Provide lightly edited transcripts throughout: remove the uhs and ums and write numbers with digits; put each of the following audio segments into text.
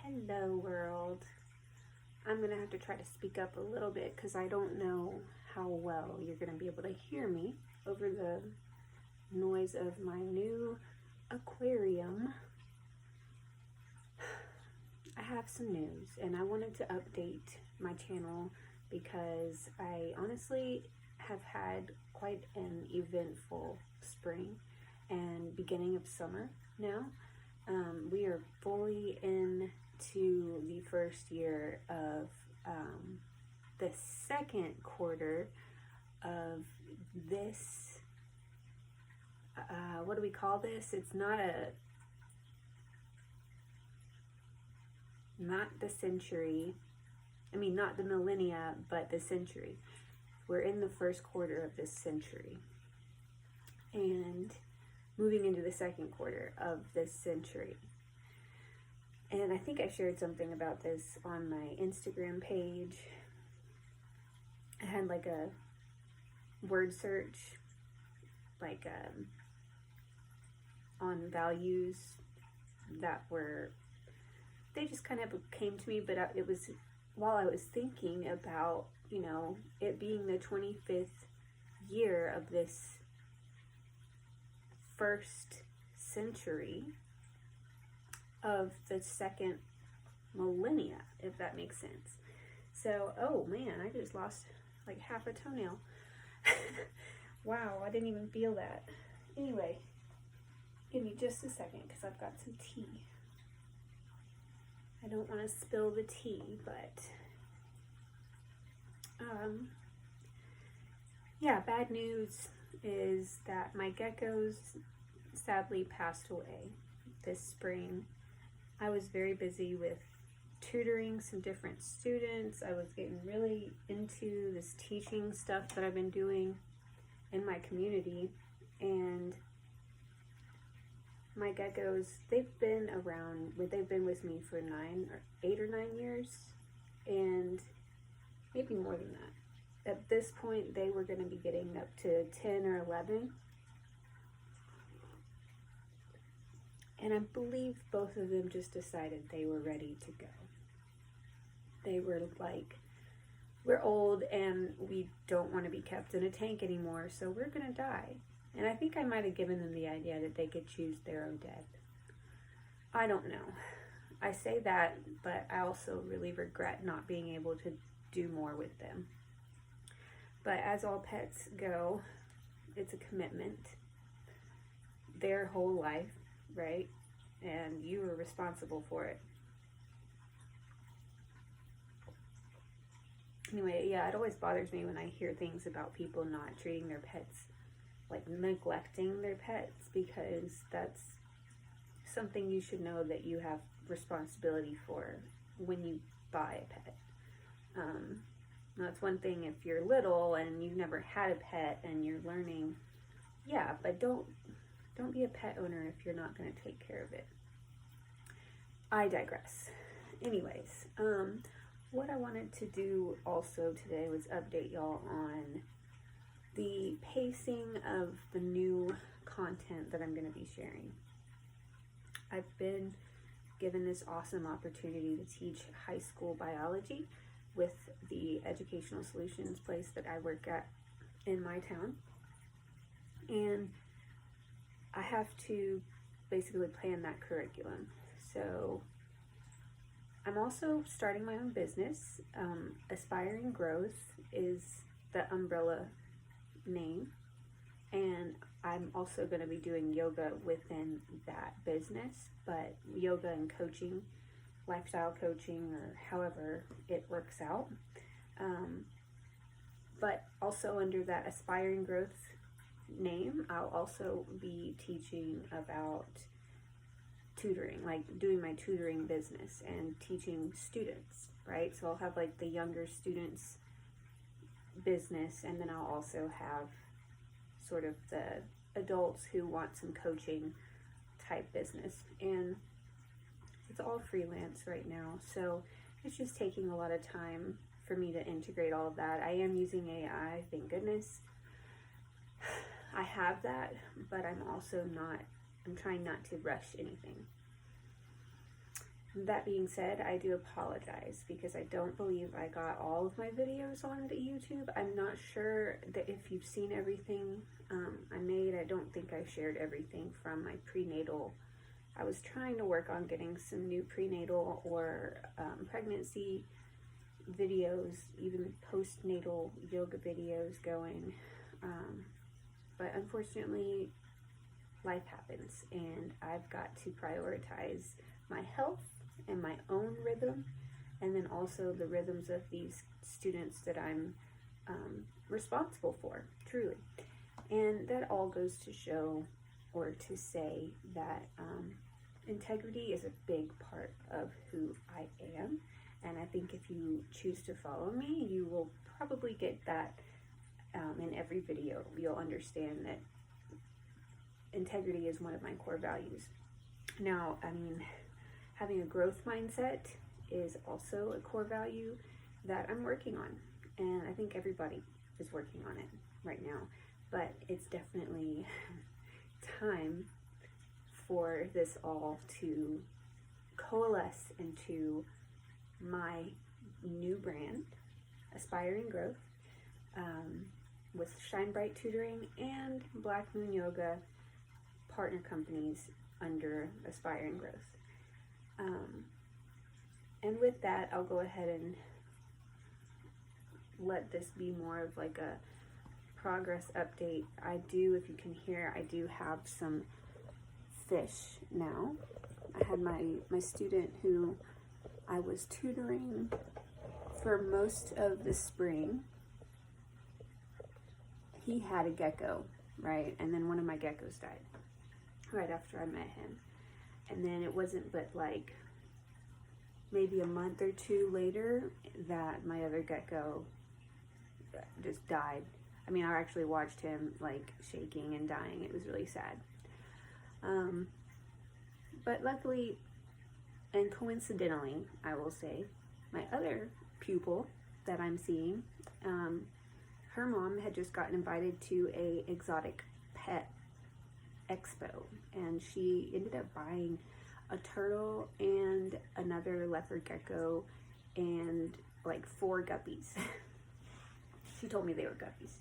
Hello world. I'm gonna have to try to speak up a little bit because I don't know how well you're gonna be able to hear me over the noise of my new aquarium. I have some news and I wanted to update my channel because I honestly have had quite an eventful spring and beginning of summer now. We are fully into the first year of the second quarter of this, what do we call this? It's not the century, not the millennia, but the century. We're in the first quarter of this century and moving into the second quarter of this century. And I think I shared something about this on my Instagram page. I had like a word search, on values that they just kind of came to me, but it was while I was thinking about, it being the 25th year of this first century of the second millennia, if that makes sense. So, oh man, I just lost like half a toenail. Wow, I didn't even feel that. Anyway, give me just a second because I've got some tea. I don't want to spill the tea, but yeah, bad news is that my geckos sadly passed away this spring. I was very busy with tutoring some different students. I was getting really into this teaching stuff that I've been doing in my community, and my geckos, they've been with me for 8 or 9 years, and maybe more than that. At this point, they were going to be getting up to 10 or 11. And I believe both of them just decided they were ready to go. They were like, we're old and we don't want to be kept in a tank anymore, so we're going to die. And I think I might have given them the idea that they could choose their own death. I don't know. I say that, but I also really regret not being able to do more with them. But as all pets go, it's a commitment. Their whole life, right? And you are responsible for it. Anyway, yeah, it always bothers me when I hear things about people not treating their pets, like neglecting their pets, because that's something you should know that you have responsibility for when you buy a pet. Now, it's one thing if you're little and you've never had a pet and you're learning, yeah, but don't be a pet owner if you're not going to take care of it. I digress. Anyways, what I wanted to do also today was update y'all on the pacing of the new content that I'm going to be sharing. I've been given this awesome opportunity to teach high school biology with the educational solutions place that I work at in my town. And I have to basically plan that curriculum. So I'm also starting my own business. Aspiring Growth is the umbrella name. And I'm also going to be doing yoga within that business, but yoga and coaching, lifestyle coaching, or however it works out. But also under that Aspiring Growth name, I'll also be teaching about tutoring, like doing my tutoring business and teaching students, right? So I'll have like the younger students business, and then I'll also have sort of the adults who want some coaching type business. And it's all freelance right now, so it's just taking a lot of time for me to integrate all of that. I am using AI, thank goodness. I have that, but I'm trying not to rush anything. That being said, I do apologize because I don't believe I got all of my videos onto YouTube. I'm not sure that if you've seen everything I made. I don't think I shared everything from my prenatal. I was trying to work on getting some new prenatal or pregnancy videos, even postnatal yoga videos going. But unfortunately, life happens and I've got to prioritize my health and my own rhythm, and then also the rhythms of these students that I'm responsible for, truly. And that all goes to show, or to say, that integrity is a big part of who I am. And I think if you choose to follow me, you will probably get that in every video. You'll understand that integrity is one of my core values. Now, I mean, having a growth mindset is also a core value that I'm working on. And I think everybody is working on it right now. But it's definitely time for this all to coalesce into my new brand, Aspiring Growth, with Shine Bright Tutoring and Black Moon Yoga partner companies under Aspiring Growth. And with that, I'll go ahead and let this be more of like a progress update. I do, if you can hear, I do have some fish now. I had my student who I was tutoring for most of the spring. He had a gecko, right? And then one of my geckos died right after I met him. And then it wasn't but like maybe a month or two later that my other gecko just died. I mean, I actually watched him like shaking and dying. It was really sad. But luckily and coincidentally, I will say, my other pupil that I'm seeing, her mom had just gotten invited to a exotic pet expo, and she ended up buying a turtle and another leopard gecko and like 4 guppies. She told me they were guppies.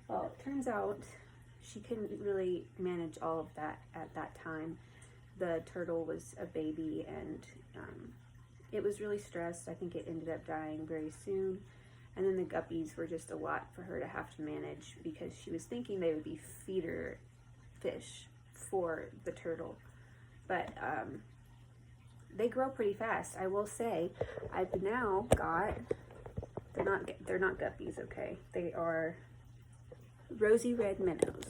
Well, it turns out she couldn't really manage all of that at that time. The turtle was a baby and it was really stressed. I think it ended up dying very soon. And then the guppies were just a lot for her to have to manage because she was thinking they would be feeder fish for the turtle. But they grow pretty fast. I will say, I've now got, they're not guppies, okay? They are rosy red minnows.